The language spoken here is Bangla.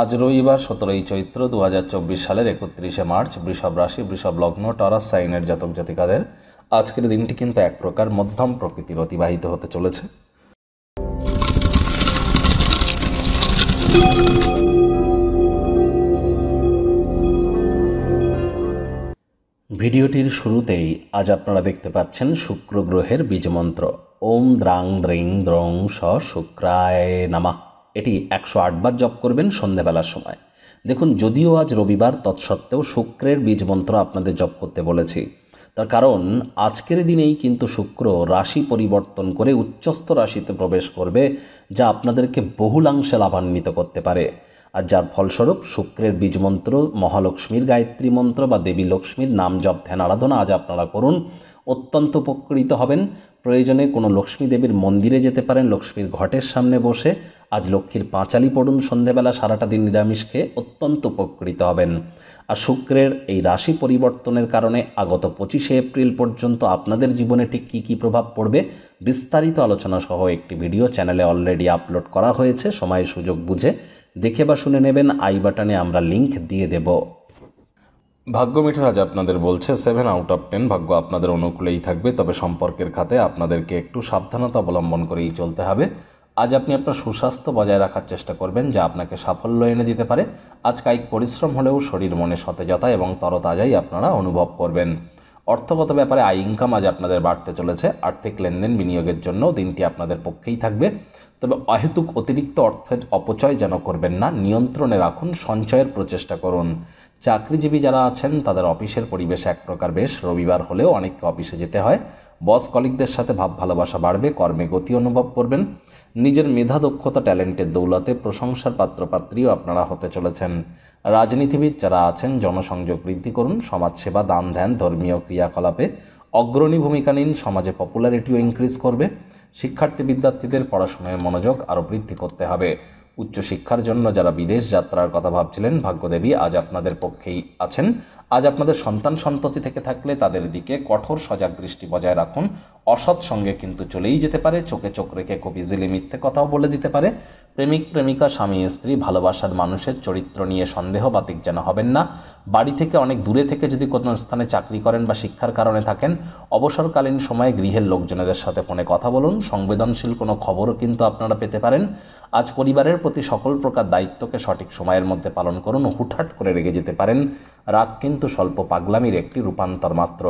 আজ রবিবার 17ই চৈত্র 2024 সালের 31শে মার্চ। বৃষভ রাশি, বৃষভ লগ্ন, টরাস সাইনের জাতক জাতিকাদের আজকের দিনটি কিন্তু এক প্রকার মধ্যম প্রকৃতির অতিবাহিত হতে চলেছে। ভিডিওটির শুরুতেই আজ আপনারা দেখতে পাচ্ছেন শুক্র গ্রহের বীজমন্ত্র ওম দ্রাং দ্রিং দ্রং স শুক্রায় নামা। এটি 108 বার জপ করবেন সন্ধেবেলার সময়। দেখুন, যদিও আজ রবিবার, তৎসত্ত্বেও শুক্রের বীজমন্ত্র আপনাদের জপ করতে বলেছি। তার কারণ আজকের দিনেই কিন্তু শুক্র রাশি পরিবর্তন করে উচ্চস্থ রাশিতে প্রবেশ করবে, যা আপনাদেরকে বহুলাংশে লাভান্বিত করতে পারে। আর যার ফলস্বরূপ শুক্রের বীজমন্ত্র, মহালক্ষ্মীর গায়ত্রী মন্ত্র বা দেবী লক্ষ্মীর নাম জপ ধ্যান আরাধনা আজ আপনারা করুন, অত্যন্ত উপকৃত হবেন। প্রয়োজনে কোনো লক্ষ্মী দেবীর মন্দিরে যেতে পারেন, লক্ষ্মীর ঘটের সামনে বসে আজ লক্ষ্মীর পাঁচালি পড়ুন সন্ধেবেলা, সারাটা দিন নিরামিষ খেয়ে অত্যন্ত উপকৃত হবেন। আর শুক্রের এই রাশি পরিবর্তনের কারণে আগত 25শে এপ্রিল পর্যন্ত আপনাদের জীবনে ঠিক কী কী প্রভাব পড়বে, বিস্তারিত আলোচনা সহ একটি ভিডিও চ্যানেলে অলরেডি আপলোড করা হয়েছে। সময় সুযোগ বুঝে দেখে বা শুনে নেবেন, আই বাটনে আমরা লিংক দিয়ে দেব। ভাগ্য মিটার আজ আপনাদের বলছে 7 আউট অফ 10 ভাগ্য আপনাদের অনুকূলেই থাকবে, তবে সম্পর্কের খাতে আপনাদেরকে একটু সাবধানতা অবলম্বন করেই চলতে হবে। আজ আপনি আপনার সুস্বাস্থ্য বজায় রাখার চেষ্টা করবেন, যা আপনাকে সাফল্য এনে দিতে পারে। আজ কায়িক পরিশ্রম হলেও শরীর মনে সতেজতা এবং তরতাজাই আপনারা অনুভব করবেন। অর্থগত ব্যাপারে আয় ইনকাম আজ আপনাদের বাড়তে চলেছে। আর্থিক লেনদেন বিনিয়োগের জন্য দিনটি আপনাদের পক্ষেই থাকবে, তবে অহেতুক অতিরিক্ত অর্থের অপচয় যেন করবেন না। নিয়ন্ত্রণে রাখুন, সঞ্চয়ের প্রচেষ্টা করুন। চাকরিজীবী যারা আছেন তাদের অফিসের পরিবেশ এক প্রকার বেশ। রবিবার হলেও অনেককে অফিসে যেতে হয়। বস কলিগদের সাথে ভাব ভালোবাসা বাড়বে, কর্মে গতি অনুভব করবেন। নিজের মেধা দক্ষতা ট্যালেন্টের দৌলতে প্রশংসার পাত্রপাত্রীও আপনারা হতে চলেছেন। রাজনীতিবিদ যারা আছেন জনসংযোগ বৃদ্ধি করুন। সমাজসেবা, দান ধ্যান, ধর্মীয় ক্রিয়াকলাপে অগ্রণী ভূমিকা নিন, সমাজে পপুলারিটিও ইনক্রিজ করবে। শিক্ষার্থী বিদ্যার্থীদের পড়াশোনায় মনোযোগ আরও বৃদ্ধি করতে হবে। উচ্চশিক্ষার জন্য যারা বিদেশ যাত্রার কথা ভাবছিলেন, ভাগ্যদেবী আজ আপনাদের পক্ষেই আছেন। আজ আপনাদের সন্তান সন্ততি থেকে থাকলে তাদের দিকে কঠোর সজাগ দৃষ্টি বজায় রাখুন। অসৎ সঙ্গে কিন্তু চলেই যেতে পারে, চোখে চোখ রেখে খুব ইজিলি মিথ্যে কথাও বলে দিতে পারে। প্রেমিক প্রেমিকা, স্বামী স্ত্রী, ভালোবাসার মানুষের চরিত্র নিয়ে সন্দেহ বাতিক যেন হবেন না। বাড়ি থেকে অনেক দূরে থেকে যদি কোনো স্থানে চাকরি করেন বা শিক্ষার কারণে থাকেন, অবসরকালীন সময়ে গৃহের লোকজনেদের সাথে ফোনে কথা বলুন। সংবেদনশীল কোনো খবরও কিন্তু আপনারা পেতে পারেন। আজ পরিবারের প্রতি সকল প্রকার দায়িত্বকে সঠিক সময়ের মধ্যে পালন করুন। হুটহাট করে রেগে যেতে পারেন। রাগ কিন্তু স্বল্প পাগলামির একটি রূপান্তর মাত্র।